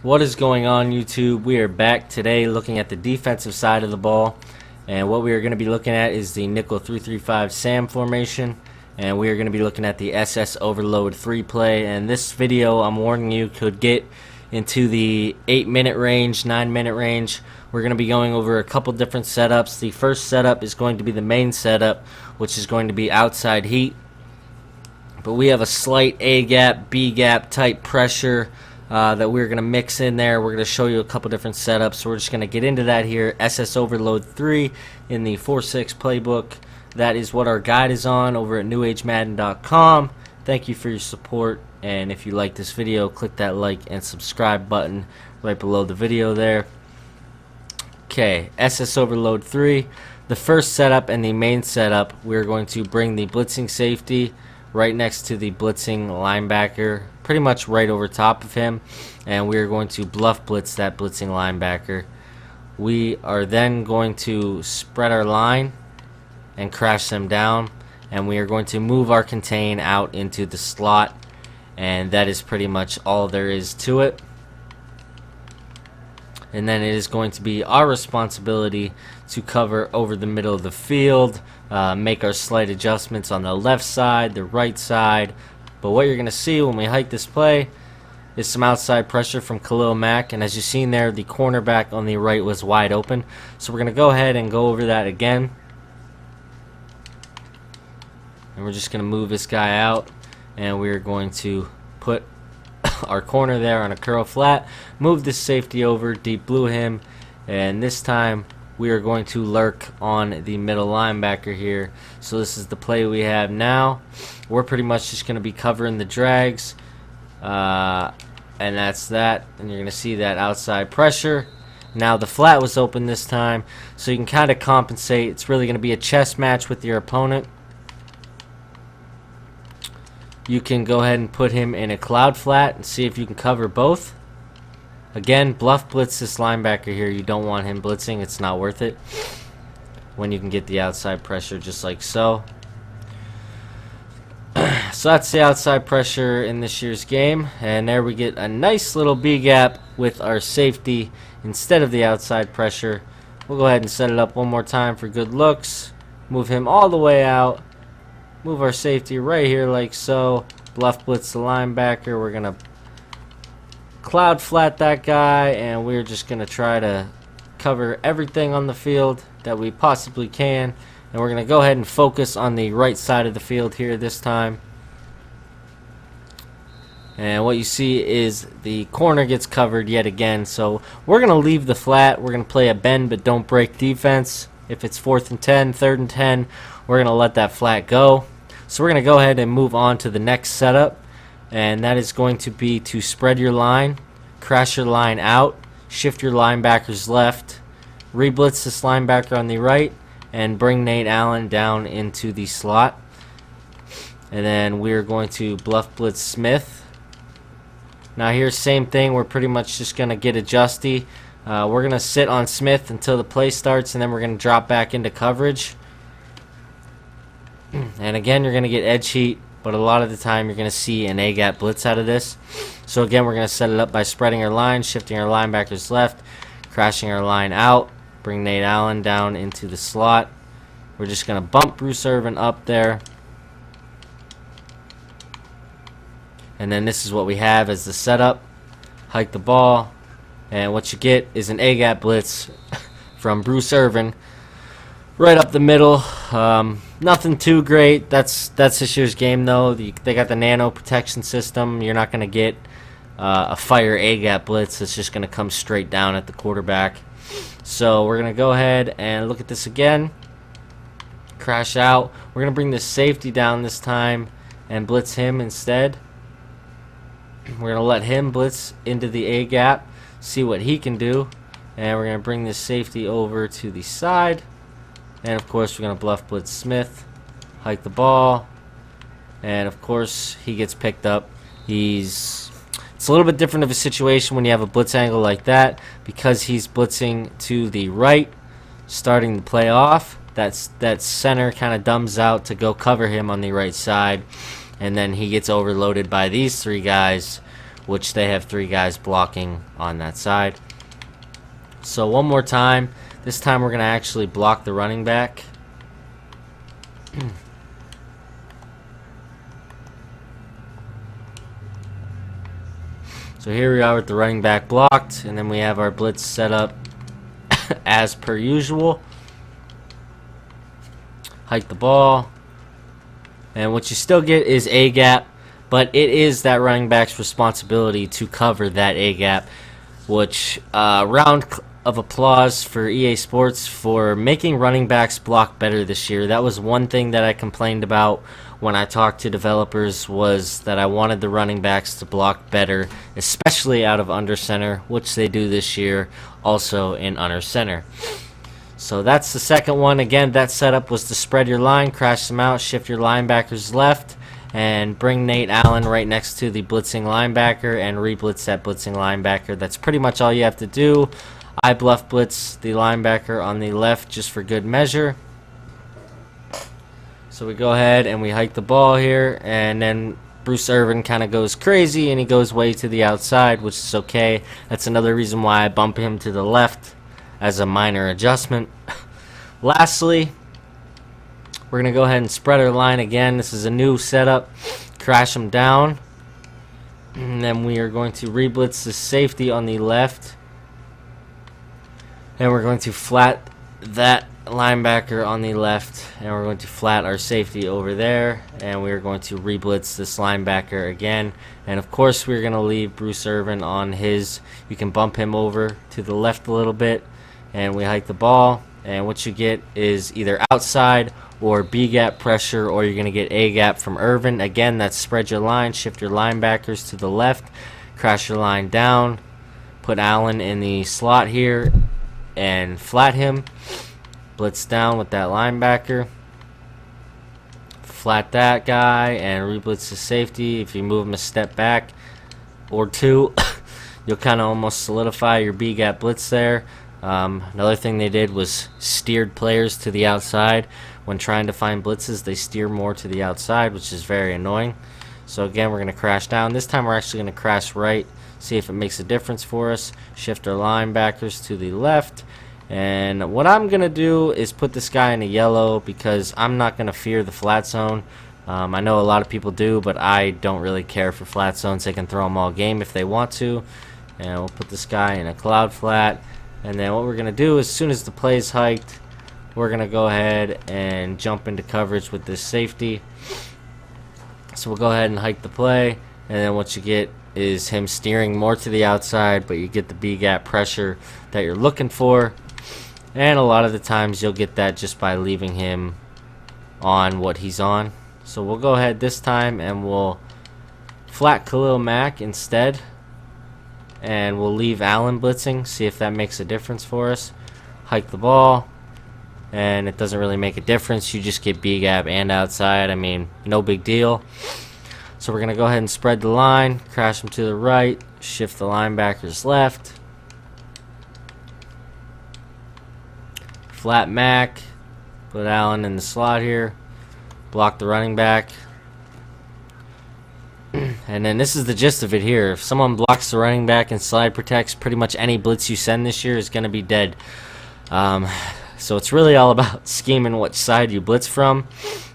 What is going on, YouTube? We are back today looking at the defensive side of the ball, and what we are going to be looking at is the nickel 3-3-5 Sam formation, and we are going to be looking at the SS overload 3 play. And this video, I'm warning you, could get into the 8-minute range, 9-minute range. We're going to be going over a couple different setups. The first setup is going to be the main setup, which is going to be outside heat, but we have a slight A gap, B gap type pressure that we're going to mix in there. We're going to show you a couple different setups. So we're just going to get into that here. SS Overload 3 in the 4-6 playbook. That is what our guide is on over at newagemadden.com. Thank you for your support. And if you like this video, click that like and subscribe button right below the video there. Okay, SS Overload 3. The first setup and the main setup, we're going to bring the blitzing safety right next to the blitzing linebacker, pretty much right over top of him, and we are going to bluff blitz that blitzing linebacker. We are then going to spread our line and crash them down, and we are going to move our contain out into the slot, and that is pretty much all there is to it. And then it is going to be our responsibility to cover over the middle of the field, make our slight adjustments on the left side, the right side. But what you're going to see when we hike this play is some outside pressure from Khalil Mack, and as you've seen there, the cornerback on the right was wide open. So we're going to go ahead and go over that again, and we're just going to move this guy out, and we're going to put our corner there on a curl flat, move this safety over, deep blue him, and this time we are going to lurk on the middle linebacker here. So this is the play we have now. We're pretty much just going to be covering the drags, and that's that. And you're going to see that outside pressure. Now the flat was open this time, so you can kind of compensate. It's really going to be a chess match with your opponent. You can go ahead and put him in a cloud flat and see if you can cover both. Again, bluff blitz this linebacker here. You don't want him blitzing. It's not worth it when you can get the outside pressure just like so. So that's the outside pressure in this year's game. And there we get a nice little B gap with our safety instead of the outside pressure. We'll go ahead and set it up one more time for good looks. Move him all the way out. Move our safety right here like so. Bluff blitz the linebacker. We're going to cloud flat that guy, and we're just going to try to cover everything on the field that we possibly can. And we're going to go ahead and focus on the right side of the field here this time. And what you see is the corner gets covered yet again. So we're going to leave the flat. We're going to play a bend but don't break defense. If it's 4th and 10, 3rd and 10, we're going to let that flat go. So we're going to go ahead and move on to the next setup, and that is going to be to spread your line, crash your line out, shift your linebackers left, re-blitz this linebacker on the right, and bring Nate Allen down into the slot. And then we're going to bluff blitz Smith. Now here's same thing. We're pretty much just going to get adjusty. We're going to sit on Smith until the play starts, and then we're going to drop back into coverage. And again, you're going to get edge heat, but a lot of the time you're going to see an A-gap blitz out of this. So again, we're going to set it up by spreading our line, shifting our linebackers left, crashing our line out, bring Nate Allen down into the slot. We're just going to bump Bruce Irvin up there. And then this is what we have as the setup. Hike the ball, and what you get is an A-gap blitz from Bruce Irvin right up the middle. Nothing too great. That's this year's game, though. They got the nano protection system. You're not going to get a fire A-gap blitz. It's just going to come straight down at the quarterback. So we're going to go ahead and look at this again. Crash out. We're going to bring the safety down this time and blitz him instead. We're going to let him blitz into the A-gap, see what he can do. And we're going to bring this safety over to the side. And of course, we're going to bluff blitz Smith, hike the ball, and of course, he gets picked up. It's a little bit different of a situation when you have a blitz angle like that, because he's blitzing to the right, starting the play off. That center kind of dumbs out to go cover him on the right side, and then he gets overloaded by these three guys, which they have 3 guys blocking on that side. So one more time. This time we're going to actually block the running back. So here we are with the running back blocked, and then we have our blitz set up as per usual. Hike the ball, and what you still get is A gap, but it is that running back's responsibility to cover that A gap, which round of applause for EA Sports for making running backs block better this year. That was one thing that I complained about when I talked to developers, was that I wanted the running backs to block better, especially out of under center, which they do this year also in under center. So that's the second one. Again, that setup was to spread your line, crash them out, shift your linebackers left, and bring Nate Allen right next to the blitzing linebacker and re-blitz that blitzing linebacker. That's pretty much all you have to do. I bluff blitz the linebacker on the left just for good measure. So we go ahead and we hike the ball here, and then Bruce Irvin kind of goes crazy and he goes way to the outside, which is okay. That's another reason why I bump him to the left as a minor adjustment. Lastly, we're going to go ahead and spread our line again. This is a new setup. Crash him down. And then we are going to re-blitz the safety on the left. And we're going to flat that linebacker on the left, and we're going to flat our safety over there, and we're going to re-blitz this linebacker again. And of course we're going to leave Bruce Irvin on his. You can bump him over to the left a little bit, and we hike the ball, and what you get is either outside or B gap pressure, or you're going to get A gap from Irvin. Again, that's spread your line, shift your linebackers to the left, crash your line down, put Allen in the slot here and flat him. Blitz down with that linebacker, flat that guy, and re-blitz the safety. If you move him a step back or two, you'll kind of almost solidify your B-gap blitz there. Another thing they did was steered players to the outside. When trying to find blitzes, they steer more to the outside, which is very annoying. So again, we're going to crash down. This time we're actually going to crash right, see if it makes a difference for us. Shift our linebackers to the left. And what I'm going to do is put this guy in a yellow, because I'm not going to fear the flat zone. I know a lot of people do, but I don't really care for flat zones. They can throw them all game if they want to. And we'll put this guy in a cloud flat. And then what we're going to do, as soon as the play is hiked, we're going to go ahead and jump into coverage with this safety. So we'll go ahead and hike the play. And then what you get is him steering more to the outside, but you get the B-gap pressure that you're looking for. And a lot of the times you'll get that just by leaving him on what he's on. So we'll go ahead this time and we'll flat Khalil Mack instead. And we'll leave Allen blitzing, see if that makes a difference for us. Hike the ball, and it doesn't really make a difference. You just get B-gap and outside. I mean, no big deal. So we're going to go ahead and spread the line, crash them to the right, shift the linebackers left. Flat Mac, put Allen in the slot here, block the running back. And then this is the gist of it here. If someone blocks the running back and slide protects, pretty much any blitz you send this year is going to be dead. So it's really all about scheming which side you blitz from,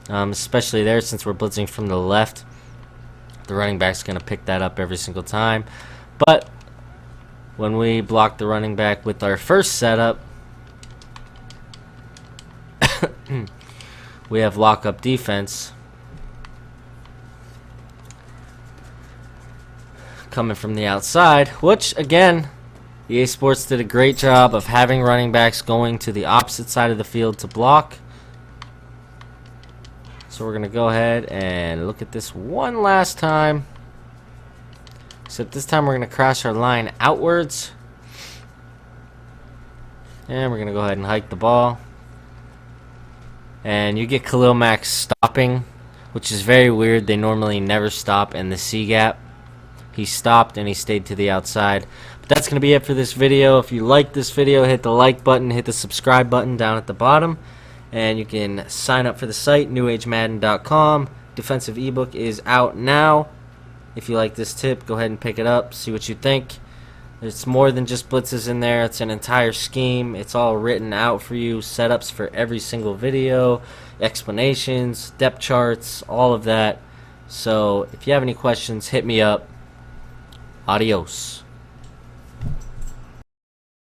especially there since we're blitzing from the left. The running back's going to pick that up every single time. But when we block the running back with our first setup, we have lock-up defense coming from the outside, which again, EA Sports did a great job of having running backs going to the opposite side of the field to block. So we're going to go ahead and look at this one last time, except this time we're going to crash our line outwards, and we're going to go ahead and hike the ball. And you get Khalil Mack stopping, which is very weird. They normally never stop in the C gap. He stopped and he stayed to the outside. But that's going to be it for this video. If you like this video, hit the like button, hit the subscribe button down at the bottom. And you can sign up for the site, newagemadden.com. Defensive ebook is out now. If you like this tip, go ahead and pick it up, see what you think. It's more than just blitzes in there. It's an entire scheme. It's all written out for you, setups for every single video, explanations, depth charts, all of that. So if you have any questions, hit me up. Adios.